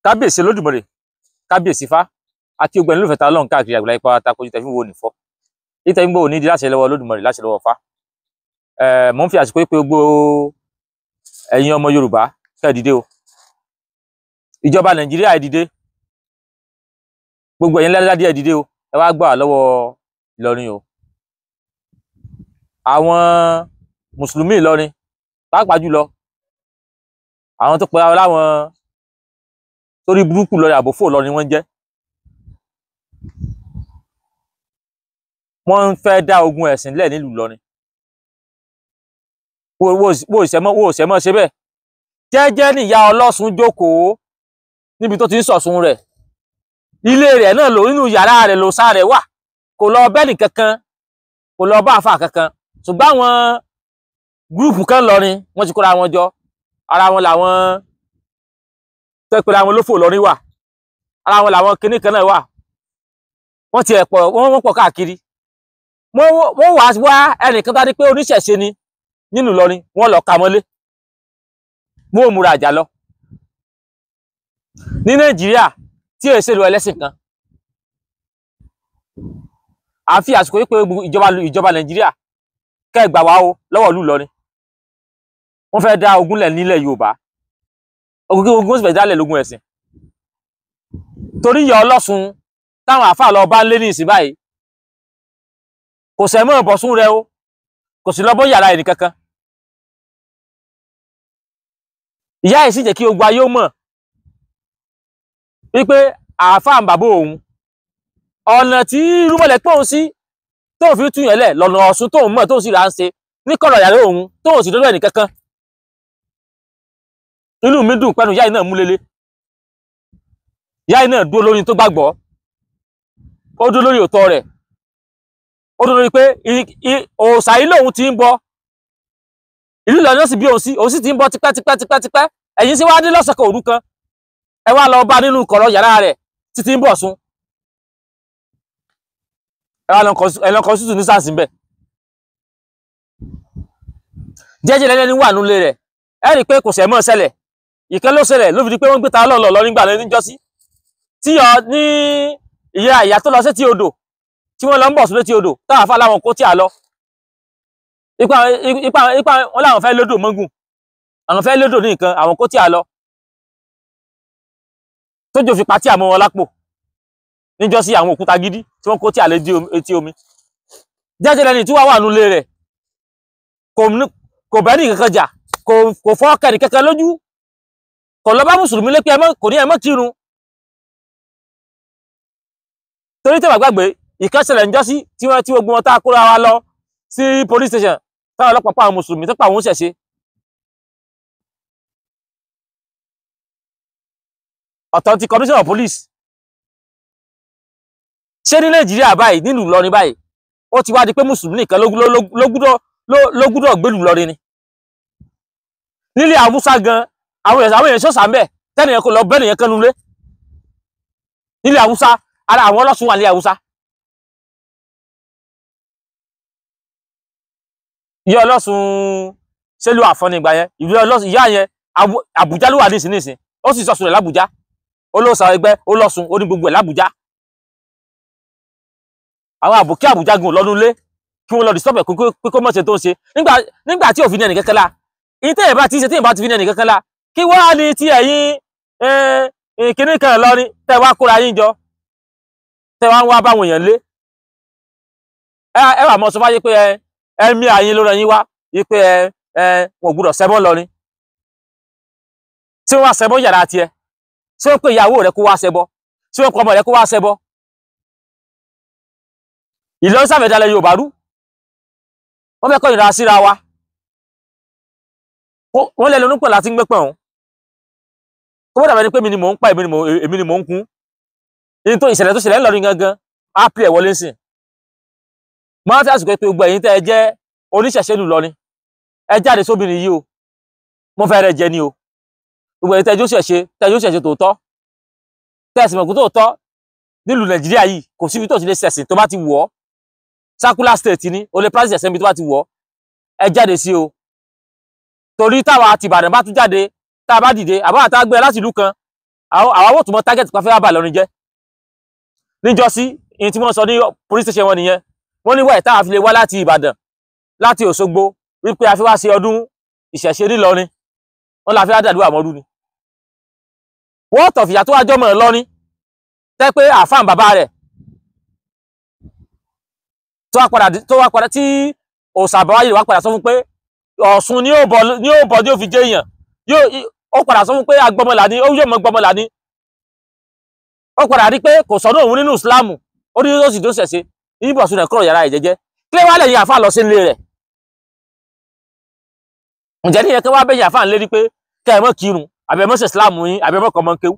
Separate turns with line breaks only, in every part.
kábíyèsí Olódùmarè, kábíyèsí Ifá àti ogbẹni ló fẹ́ ta Ọlọ́run káàkiri àgbáyé pátá kojú tẹ fi wo nìfọ́ ìtẹ ń gbọ́ òní di láṣẹ lọ́wọ́ Olódùmarè láṣẹ lọ́wọ́ Ifá. Mo ń fi àsìkò pé gbogbo ẹ̀yin ọmọ Yorùbá kẹ́ dìde o, ìjọba Nàìjíríà ẹ dìde, gbogbo ẹ̀yin ládé ẹ dìde o, ẹ wá gbà lọ́wọ́ Ìlọrin o. Àwọn mùsùlùmí Ìlọrin pàápàá jùlọ àwọn tó pẹ láwọn torí burúkú lọrin àbòfò Ìlọrin wọ́n jẹ́, wọ́n ń fẹ́ dá ogun ẹ̀sìn lẹ̀ nílùú Ìlọrin. wo ìṣẹ́mọ́ ṣe bẹ́ẹ̀ jẹ́jẹ́ níyà Ọlọ́sùn jókòó níbi tó ti ń sọ̀sùn rẹ̀, ilé rẹ̀ náà lò nínú yàrá rẹ̀ ló sá rẹ̀ wà, kò lọ bẹ́ẹ̀nì kankan, kò lọ bá àfà kankan. Ṣùgbọ́n àwọn gúrùpù kan lọrin wọ́n ti kóra wọn jọ, ara wọn làwọn tẹ́pẹ́ra wọn lófò lọrin wà, ara wọn làwọn kinní kan náà wà, wọ́n ti ẹ̀pọ̀ wọ́n pọ̀ káàkiri. wọ́n wá ẹnìkan tá ní pé oníṣẹ̀ṣe ni nínú Ìlọrin, wọ́n lọ ka mọ́lé, wọ́n ò múra àjà lọ. Ní Nàìjíríà tí èsè lu ẹlẹ́sìn kan, à ń fi àsìkò yìí pé ìjọba Nàìjíríà kẹ́ gbà wá o lọ́wọ́ ìlú Ìlọrin. Wọ́n fẹ́ dá ogun lẹ̀ nílẹ̀ Yorùbá, ogun sì fẹ́ dálẹ̀ lógun ẹ̀sìn. Torí ìyá Ọlọ́sùn táwọn àfáà lọ bá ń lé ní ìsìn báyìí, kò sẹ́mọ́ ìbọ̀sùn rẹ o, kò sí lọ́bọ́ yàrá ẹnì kankan. Ìyá yìí sì jẹ́ kí gbogbo ayé ó mọ̀ wípé àáfàá bàbá òun, ọ̀nà tí rúmọ̀lẹ̀ pọ̀ sí tóun fi tún yẹn lẹ̀ lọ́nà Ọ̀ṣun tóun mọ̀ tóun sì rà ń ṣe ní kọ̀rọ̀ yàrá òun tóun sì dọ́dọ̀ ẹnì kankan. Inú mi dùn pẹ́nu ìyá yìí náà mú lélẹ̀, ìyá yìí náà dúró lórí tó gbàgbọ́, ó dúró lórí òótọ́ rẹ̀, ó dúró lórí pé òòṣà yìí lòun ti ń bọ, ìlú Ìlọrin náà sì bí òun sì ti ń bọ tipẹ́. Ẹ̀yin sì wá dé lọ́sọ̀kan òru kan, ẹ wá lọ bá nínú kọ̀rọ̀ yàrá rẹ̀ títí ń bọ̀ sùn, ẹ lọ kọ sútù ní sáàsì ńbẹ. Jẹ́jẹ́ lẹ́ni wà nílé rẹ̀, ẹ rí i pé kò sẹ̀ mọ́ ṣẹlẹ̀, ìkan ló ṣẹlẹ̀ ló fi di pé wọ́n gbé ta lọ́lọ́ lọ nígbà lẹ́ni jọ́sí tí ní ìyá tó lọ sétí odò tí wọ́n lọ ń bọ̀ sí létí odò táwọn afá láwọn kó tí a lọ ipa wọn láwọn fẹ́ lódò mọ́gùn, àwọn fẹ́ lódò ní nǹkan, àwọn kó tí a lọ tójò fi patí àmọ́ wọn lápò níjọ́sí àwọn òkúta gidi tí wọ́n kó tí a lé etí omi. Jẹ́jẹ́ lẹ́ni tí wọ́n wà nílé rẹ̀ kò bẹ́ẹ̀ ní kankan jà, kò fọ́ kẹ́ni kankan lójú, kò lọ bá mùsùlùmí lé pé kò ní ẹ mọ́ kírun. Torí tẹ́wà gbàgbé ìkẹ́sẹ̀lẹ̀ ń jọ́sí tí gbogbo wọn tá a kóra wa lọ sí police station táwọn ọlọ́pàá pa àwọn mùsùlùmí tó pa àwọn ṣẹ̀ṣe. Ọ̀tọ̀ ti commissioner of police. Ṣé ní Nàìjíríà báyìí nínú Ìlọrin báyìí ó ti wá di pé mùsùlùmí nìkan ló gbúdọ̀ gbélùú Ìlọrin ni? Nílé Haúsá gan àwọn èèyàn ṣọ́ṣà ń bẹ̀ tẹ́nìyàn kò lọ bẹ́ẹ̀ nìyẹn kan nulẹ̀. Nílé Haúsá ara àwọn Ọlọ́sùn wà ní Haúsá. Ìyá Ọlọ́sùn ṣẹlú àfọ́n ní ìgbà yẹn, ìyá yẹn Àbújá ló wà nísìn, ó sì sọ̀sùn rẹ̀ l'Àbújá, olóòsà ẹgbẹ́ Ọlọ́sùn ó ní gbogbo ẹ̀ l'Àbújá. Àwọn àbòkí Àbújá gùn lọ́dún lé kí wọ́n lọ disturb pé kó mọ̀ ṣe tó ń ṣe nígbà tí òfin ẹnì kankan la, ìtẹ́ ìbá ti ṣe tí ìbá ti fi ẹnì kankan la, kí wọ́n á ní tí ẹ̀yin kìíní kan Ìlọrin tẹ́ wá kóra yín jọ tẹ́ wá ń wá báwọn èèyàn lé. Ẹ wà mọ́ sọ fáyé pé ẹ̀mí àyín ló ràn yín wá yí pé wọn ò gbúdọ̀ ṣẹbọ lọrin, tí wọ́n wá ṣẹbọ yàrá tiẹ̀, tí wọ́n pè ìyàwó rẹ̀ kó wá ṣẹbọ, tí wọ́n pè ọmọ rẹ̀ kó wá ṣẹbọ. Ìlọrin sàfẹ́dálẹ̀ Yorùbá rú, wọ́n fẹ́ kọ́ ìrà síra wa, wọ́n lẹ́nu nípò láti ń gbé pẹ̀ ọ̀hún, kó mọ́ dàbẹ́ ni pé èmi ni mò ń pa èmi ni mò ń kún, ní tó ìṣẹ̀lẹ̀ tó ṣẹlẹ̀ ńlọrin gangan á pè ẹ̀ wọlé sìn. Mo rántí àsìkò pé gbogbo ẹ̀yin tẹ́ ẹ jẹ́ oníṣẹ̀ṣe ìlú Ìlọrin, ẹ jáde sóbìnrin yìí o, mo fẹ́ rẹ̀ jẹ ni o. Gbogbo ẹ̀yin tẹ́ ẹ jó ṣẹ̀ṣe tòótọ́, tẹ́ ẹ sì mọ̀ pé tòótọ́ nílùú Nàìjíríà yìí kò síbi tó ti lè ṣẹ̀sìn tó bá ti wọ̀ ọ́, circular state ni o lè practice ẹ̀sìn bí tó bá ti wọ̀ ọ́, ẹ jáde sí o. Torí táwa àti Ìbàdàn bá tún jáde tá a bá dìde àbá àtàgbẹ́ láti ìlú kan àwọn tó mọ target pa fẹ́ wá bà lọ́rin jẹ́ níjọ́sí in tí wọ́n sọ ní police station wọn nìyẹn wọ́n ní wẹ̀ táwọn fi lè wá láti Ìbàdàn láti Òṣogbo wípé a fi wá ṣe ọdún ìṣẹ̀ṣe nílọrin wọ́n la fi wá dàdúrà mọ́dún ni wọ́n tọ̀ fìyà tó wá jọmọ̀ lọ́rin tẹ́ pé àfáàn bàbá rẹ̀ tó wá padà tí òṣàbáwáyé wá padà sọ fún pé Ọ̀ṣun ni ó bọ̀ ní ó fi jẹ́ èèyàn ó padà sọ fún pé agbọmọlà ni ó yóò mọ gbọmọlà ni ó padà rí pé kò sọ́dọ̀ òun nínú ìsìláàmù ó ní ó sì tó ṣẹ̀ṣẹ̀ ní Bọ̀sùn ẹ̀kọ́ yàrá ìjẹ́jẹ́ kí wá lẹ́yìn àfáà lọ sí ilé rẹ̀ ǹjẹ́ ní ẹ̀kẹ́ wá bẹ́yìn àfáà ń lérí pé kẹ́ ẹ mọ́ kírun àbẹ̀ mọ́ ṣe ìsìláàmù yín àbẹ̀ mọ́ kọ́mọ́ kéwú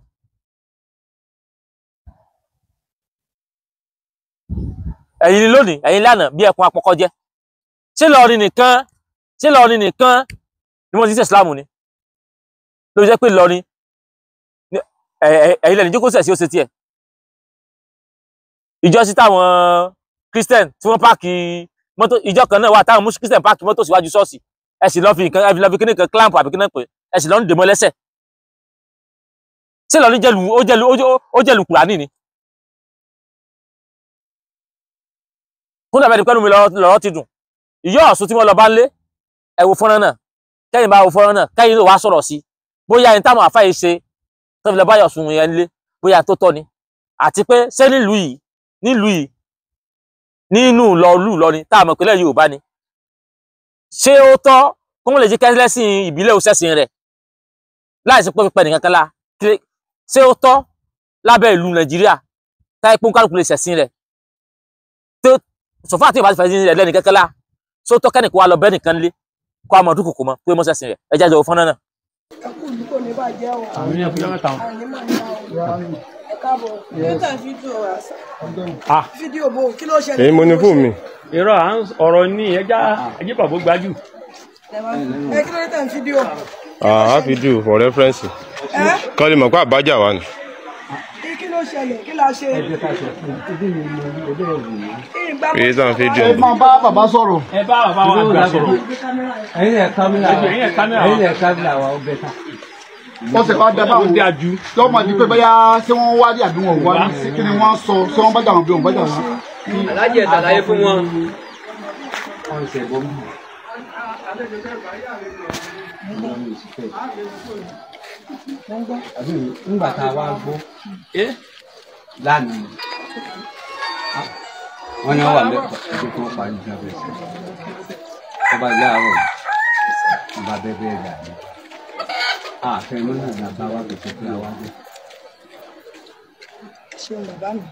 ẹ̀yin ni lónìí ẹ̀yin lánàá bí ẹkùn apọkọ jẹ́ ṣé Ìlọrin nìkan ni wọ́n ti ṣe ìsìláàmù ni ló jẹ́ pé Ìlọrin ẹ̀yin lẹ́ni jókòó sẹ̀sí ó ṣe tiẹ̀ ìjọ sí táwọn Christian tí wọ́n páàkì mọ́tò ìjọ kan náà wà táwọn Christian páàkì mọ́tò síwájú ṣọ́ọ̀ṣì ẹ sì lọ́ fi nǹkan ẹ fi lọ́ fi kíní kan clamp àbí kíní pé ẹ sì lọ́ ń dèmọ́ lẹ́sẹ̀ ṣé Ìlọrin jẹ́lu Kùránì ni fún dàbẹ́ ìpẹ́nu mi lọ́rọ́ ti dùn ìyá Ọ̀ṣun tí wọ́n lọ bá ń lé ẹ wo fọ́nrán náà kẹ́yìn bá wo fọ́nrán náà kẹ́yìn ló wá sọ̀rọ̀ sí bóyá ẹni táwọn àfáà yìí ṣe tó fi lọ bá Ọ̀ṣun yẹn lé bóyá tó tọ́ ni àti pé ṣé nílùú yìí nínú Ìlọrin tá a mọ̀ pínlẹ̀ Yorùbá ni ṣé ó tọ́ kó wọ́n lè jẹ́ kẹ́lẹ́sìn ìbílẹ̀ òṣèṣin rẹ̀ láìsí pé pẹ́ nìkan kan lá ṣé ó tọ́ lábẹ́ ìlú Nàìjíríà táyé pé kálukú lè ṣẹ̀sìn rẹ̀ sọfá àti ìbá ti fẹ́ sí ẹ̀lẹ́ nìkan kan lá ṣó tọ́ kẹ́nìkan wá lọ bẹ́ẹ̀ nìkan lé kó a mọ̀ ọdún kòkó mọ́ pé mọ́ ṣẹ̀sìn rẹ̀ ẹ jáde òfin náà.
ẹkú ìlú kò ní bàjẹ́ o.
àwọn ènìyàn fi lọ́mọ táwọn.
ẹ káàbọ̀ nígbà fídíò àṣà. fídíò bò kí ló ṣẹlẹ̀.
èyí mo ní fún mi.
irọ́ ọ̀rọ̀ ní ẹjẹ́ pàbó gbájú.
ẹ kí ló dé tẹ̀ ń fídíò.
a fídíò for reference. kọ́lé mọ̀ pé àbájá wa ni.
kí ló ṣẹlẹ̀ kí la ṣe.
èyí tàn fídíò.
ẹ máa bá bàbá sọ̀rọ̀.
ẹ bá bàbá wa gbà sọ̀rọ̀.
ẹ̀yin ẹ̀ kámẹ́rà wa ó bẹ̀ ta. wọ́n sì máa dábàá wò lọ́mọ ní pé bóyá ṣé wọ́n wá rí àbí wọn ò wá ní kí ni wọ́n sọ ṣé wọ́n bá jà wọn bí wọn bá jà wọn.
alájẹ ìtàláyé fún wọn.
nígbà tá a wá gbọ́ lánàá wọ́n ní wọ́n wà lẹ́kọ̀ọ́ tó kọ́ parí ìjà bẹ́ẹ̀ sí ọba ilé àárọ̀ ọba bẹ́ẹ̀ gbà ní àfẹnú náà ní abá wa gbèsè pé àwa jẹ́.
ṣeun bàbá mi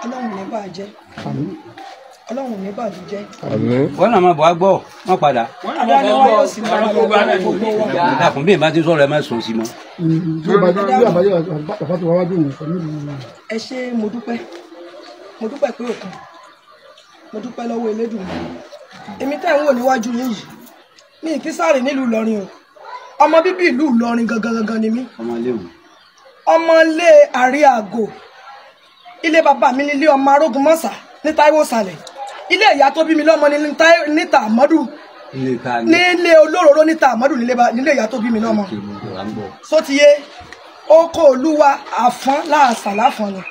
Ọlọ́run ní bàjẹ́ Ọlọ́run ní bàjẹ́ jẹ́.
wọ́n náà máa bọ̀ á gbọ́ wọ́n padà.
àwa ni wọ́n yóò sì máa lọ gbogbo wa.
ìdàkùn bí ìbá ti sọ̀rọ̀ ẹ má sọ sí mọ́.
ẹ ṣé mo dúpẹ́ pé òkun mo dúpẹ́ lọ́wọ́ Elédùmarè èmi tẹ́ ń wò níwájú yín yìí mi kì í sáré nílùú Ìlọrin o ọmọ bíbí ìlú Ìlọrin gangan ni mí ọmọ ilé Àríàgò ilé bàbá mi nílé ọmọ Arógunmọ́sà ní Táíwò Sàlẹ̀ ilé ìyá tó bí mi lọ́mọ ní Tàmọ́dù nílé Olóróró ní Tàmọ́dù nílé ìyá tó bí mi lọ́mọ sótìyé oko Olúwa àfọ́n láàṣà láfọ́n ni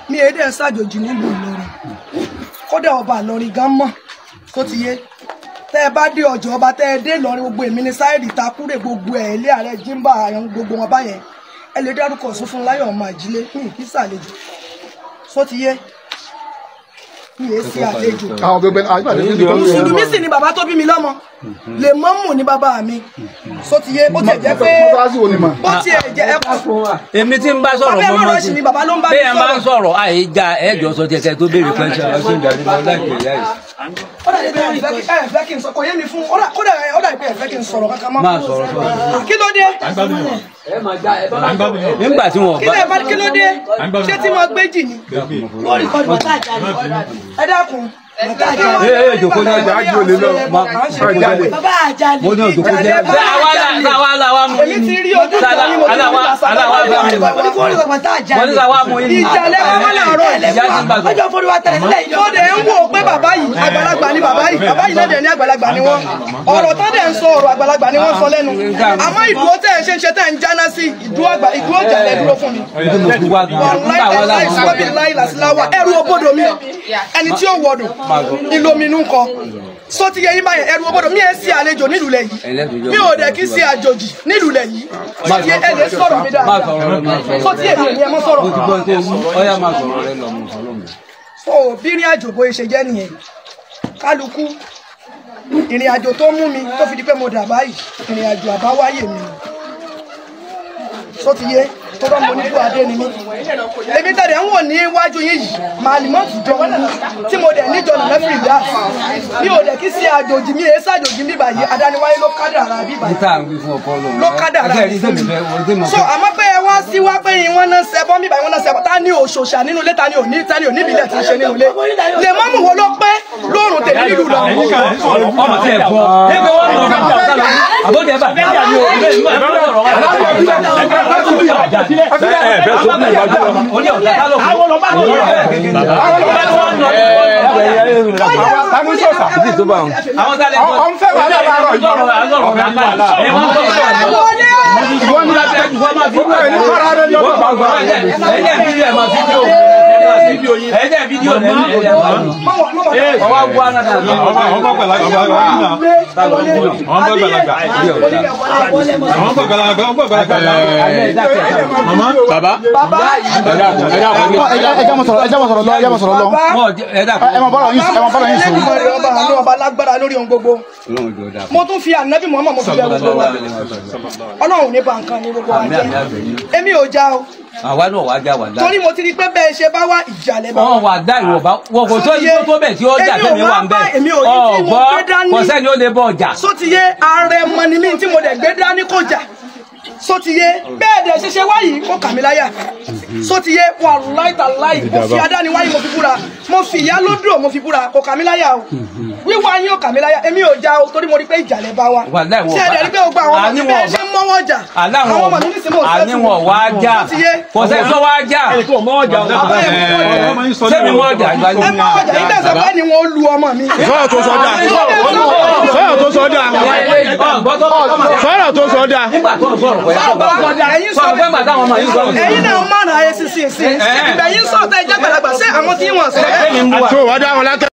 mi èdè ṣàjòjì nílùú Ìlọrin kódà ọba Ìlọrin gan mọ̀ sótìyé tẹ́ ẹ bá dé ọjọ́ ọba tẹ́ ẹ dé Ìlọrin gbogbo èmi ní sáìdì Takúrè gbogbo ẹ̀ ilé ààrẹ Jímbà àyàn gbogbo wọn báyẹn ẹ lè dárúkọ Ṣófúnláyọ̀ ọmọ Àjílé ní ìkísà àlejò sótìyé mi è sí àlejò mùsùlùmí sì ni bàbá tó bí mi lọ́mọ lè mọ́mù ní bàbá mi sótìyé bó tiẹ̀ jẹ́ pé bó tiẹ̀ jẹ́ ẹ̀kọ́
èmi tí ń bá sọ̀rọ̀ mọ́ mọ́ sí bí ẹ máa ń sọ̀rọ̀ àìjà ẹ̀jọ̀ sọ tiẹ̀ kẹ́ tó béèrè pẹ́ńsì ọ̀sìn ìdàrí lọ láìpẹ́ ìyá yìí.
ó dà pé ẹ fẹ́ kí n sọ kò yé mi fún ó dà pé ẹ fẹ́ kí n sọ̀rọ̀ kankan mọ́.
máa sọ̀rọ̀
kí ló dé.
nígbà tí wọn
kí ló dé ṣé tí mo gbé jì ni. ẹ dákun
jòkó ní ọjà ájú olè lọ
bàbá àjálè
mo ní òjòkó jẹ
àwa mú
èmi ti rí ojú ìjà ní mo ti rí
àwa mú yín
ìjàlẹ̀ wọn làárọ̀ ọjọ́ fúnni wa tẹ̀lé sílẹ̀ yìí. ó dẹ̀ ń wò pé bàbá yìí àgbàlagbà ni bàbá yìí náà dẹ̀ ní àgbàlagbà ni wọ́n ọ̀rọ̀ tó dẹ̀ ń sọ ọ̀rọ̀ àgbàlagbà ni wọ́n sọ lẹ́nu àmọ́ ìdúró tẹ̀ ń ṣe tẹ̀ ń jáná sí ìdúró ìjàlẹ̀ dúró fún mi. ẹrù òbodò mi ẹni tí ó wọdò ìlòmínú kọ sọ ti yẹ yín báyẹn ẹrù òbodò mi ẹ sí àlejò nílùú lẹ yìí mi ò dẹ̀ kí sí àjòjì nílùú lẹ yìí sọ ti yẹ ẹ lè sọ̀rọ̀ mi dáadáa sọ ti yẹ mi ò ní ẹ mọ́ sọ̀rọ̀. so bí ìrìn àjò bóyá ṣe jẹ́ nìyẹn kálukú ìrìn àjò tó mú mi tó fi di pé mo dà báyìí ìrìn àjò àbáwáyé mi sọ ti yẹ tó bá mo ní kó adé ni mí èmi tẹ̀lé ń wò ní iwájú yín yìí màálímọ́tì jọ tí mo dẹ̀ níjọ nìyẹn fi dá mi ò dẹ̀ kí sí àjòjì mi èé sàjòjì mi báyìí adániwáyé ló kádàrá bí báyìí ló kádàrá bí fún mi so àmọ́ pé ẹ wá sí wá pé wọ́n náà ṣẹbọ́ mi báyìí wọ́n náà ṣẹbọ́ ta ni òṣòṣà nínú ilé ta ni òní ìbílẹ̀ tí ń ṣe nínú ilé lè mọ́ mú wo ló pé lóòrùn tèmi nílùú lọ.
ọmọ tí ẹ bọ ẹgbẹ́ wọn lọ bá àbọ̀dé ẹ bá bẹ́ẹ̀ ni àyè òbí bẹ́ẹ̀
Baba.
ọba lágbára lórí ohun gbogbo mo tún fi ànábì Muhammad mo fi bẹ gbogbo wa Ọlọ́run ní bá nǹkan ní gbogbo wa jẹ èmi ò já o
àwa náà wàá já wà dá
torí mo ti rí pé bẹ́ẹ̀ ṣe bá wá ìjàlẹ̀ bá
wọn wà dá ìwọ̀nba wọn kò tó yí tó bẹ̀ tí ó jà tẹ̀mí wà ń bẹ̀ ọ̀gbọ́ kò sẹ́ni ó lè bọ̀ ọjà.
sótìyé ààrẹ mọ ni mí tí mo dẹ̀ gbé dání kò jà sótìyé bẹ́ẹ̀ dẹ̀ ṣe wáyìí kó kà mí láyà sótìyé wàláì tàláì mo fi adániwáyé mo fi búra mo fi ìyá lódò mo fi búra kò kà mí láyà o wíwá yín ò kà mí láyà èmi ò já o torí mo rí pé ìjàlẹ̀ bá wa ṣé ẹ̀dẹ̀ rí pé o gba àwọn ọmọ mi bẹ́ẹ̀ ṣe ń mọ́wọ́ jà àwọn ọmọ mi nísìnyí mo fẹ́ tù
àníwọ̀n wá já kò sẹ́ni tó wá já sẹ́mi wọ́n jà
ẹ mọ́wọ́ jà yín tẹ̀sán bẹ́ẹ̀ ni wọ́n lu ọmọ mi.
Sọ́yọ̀ tó sọ́dà. Sọ́yọ̀ tó sọ́dà. Sọ́yọ̀ tó sọ́dà.
ẹ̀yin náà mọ̀nà ayé sísìn sí ibẹ̀ yín sọ̀tẹ̀ ẹ̀jẹ̀ gbàlagbà ṣé àwọn tí wọ́n sọ.
Tó wá dá wọn látẹ̀.